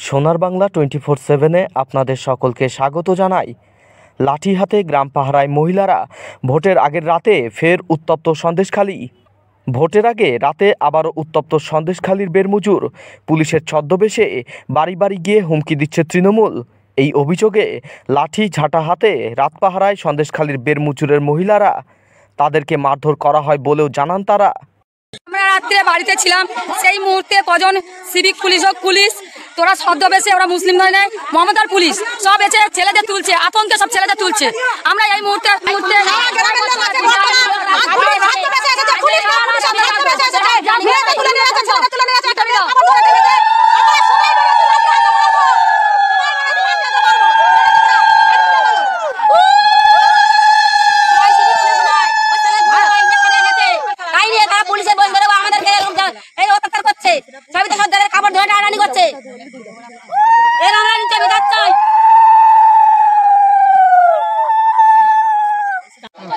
সোনার বাংলা 24/7-এ আপনাদের সকলকে স্বাগত জানাই। লাঠি হাতে গ্রাম পাহারায় মহিলারা। ভোটের আগের রাতে ফের উত্তপ্ত সন্দেশখালী। ভোটের আগে রাতে আবারও উত্তপ্ত সন্দেশখালীর বেরমুজুর। পুলিশের ছদ্মবেশে বাড়ি বাড়ি গিয়ে হুমকি দিচ্ছে তৃণমূল। এই অভিযোগে লাঠি ঝাঁটা হাতে রাত পাহারায় সন্দেশখালীর বেরমুজুরের মহিলারা। তাদেরকে মারধর করা হয় বলেও জানান তারা। আমরা রাত্রে বাড়িতে ছিলাম, সেই মুহূর্তে কজন সিভিক পুলিশ হোক পুলিশ তোরা ছদ্মবেশে, ওরা মুসলিম নয় নাই, মমতার পুলিশ সব এসে ছেলেদের তুলছে, আতঙ্কে সব ছেলেদের তুলছে। আমরা এই মুহূর্তে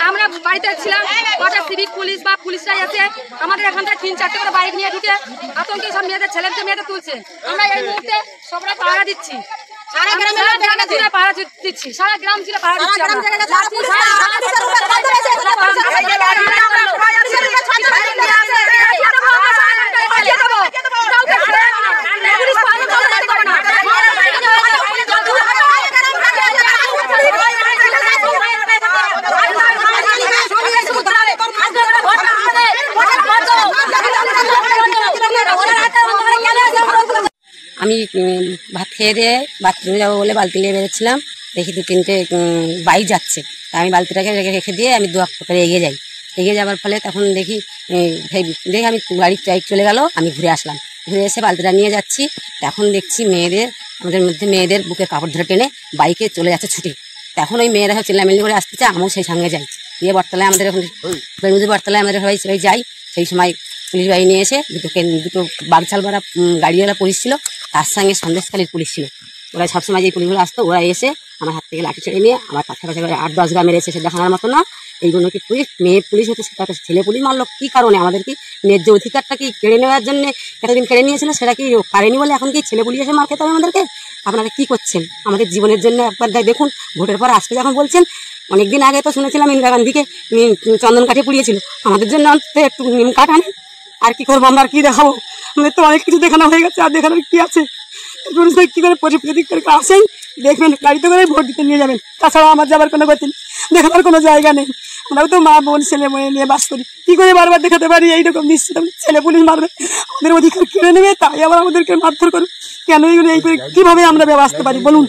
আমরা বাড়িতে ছিলাম, কটা সিভিক পুলিশ বা পুলিশরা এসে আমাদের এখান থেকে 3-4টে করে বাইক নিয়ে ঢুকে আতঙ্কে সব মেয়েদের মেয়েদের তুলছে। আমরা এই মুহূর্তে সবাই পাহারা দিচ্ছি, সারা গ্রাম জুড়ে পাহারা দিচ্ছি, সারা গ্রাম জুড়ে পাহারা দিচ্ছি। আমি ভাত খেয়ে দিয়ে বাথরুমে যাবো বলে বালতি নিয়ে বেরোচ্ছিলাম, দেখি 2-3টে বাইক যাচ্ছে। আমি বালতিটাকে রেখে দিয়ে আমি 2 করে এগিয়ে যাই। এগিয়ে যাওয়ার ফলে তখন দেখি আমি গাড়ির বাইক চলে গেল। আমি ঘুরে আসলাম, ঘুরে এসে বালতিটা নিয়ে যাচ্ছি। তখন দেখছি আমাদের মধ্যে মেয়েদের বুকে কাপড় ধরে টেনে বাইকে চলে যাচ্ছে ছুটে। তখন ওই মেয়েরা সব চিল্লামিল্লি করে আসতেছে, আমিও সেই সঙ্গে যাই। দিয়ে বটতলায় আমাদের এখন বেরমুজুর বটতলায় আমাদের সবাই যাই। সেই সময় পুলিশ বাহিনী নিয়ে এসে দুটো বাগছাল ভরা গাড়িওয়ালা পুলিশ ছিল, তার সঙ্গে সন্দেশখালীর পুলিশ ছিল। ওরা সবসময় যে পুলিশগুলো আসতো, ওরা এসে আমার হাত থেকে লাঠি ছেড়ে নিয়ে আমার পাশাপাশি 8-10 গ্রাম মেরেছে। সে দেখানোর মতো না। এইগুলো কি পুলিশ, মেয়ে পুলিশ হচ্ছে, সেটা ছেলে পুলিশ মারলো কি কারণে? আমাদের কি ন্যায্য অধিকারটা কি কেড়ে নেওয়ার জন্য এতদিন কেড়ে নিয়েছিল, সেটা কি পারেনি বলে এখন কি ছেলে পুলিশ এসে মার খেতে হবে আমাদেরকে? আপনারা কি করছেন আমাদের জীবনের জন্য? একবার দেখুন, ভোটের পর আজকে যখন বলছেন, অনেকদিন আগে তো শুনেছিলাম ইন্দিরা গান্ধীকে চন্দন কাঠে পুড়িয়েছিল। আমাদের জন্য একটু নিম কাঠ আনে। আর কি করবো আমরা, আর কি দেখাবো? আমাদের তো অনেক কিছু দেখানো হয়ে গেছে, আর দেখানোর কি আছে? কি করে প্রদীপ করে আসেই দেখবেন, গাড়িতে করে ভোট দিতে নিয়ে যাবেন। তাছাড়া আমার যাবার কোনো গতি নেই, দেখাবার কোনো জায়গা নেই। আমরাও তো মা বোন ছেলে মেয়ে নিয়ে বাস করি, কি করে বারবার দেখাতে পারি? এইরকম নিশ্চিত ছেলে পুলিশ মারবে, আমাদের অধিকার কেড়ে নেবে, তাই আবার আমাদেরকে মারধর করবে কেন? এইগুলো এই করে কিভাবে আমরা ব্যবস্থা পারি বলুন?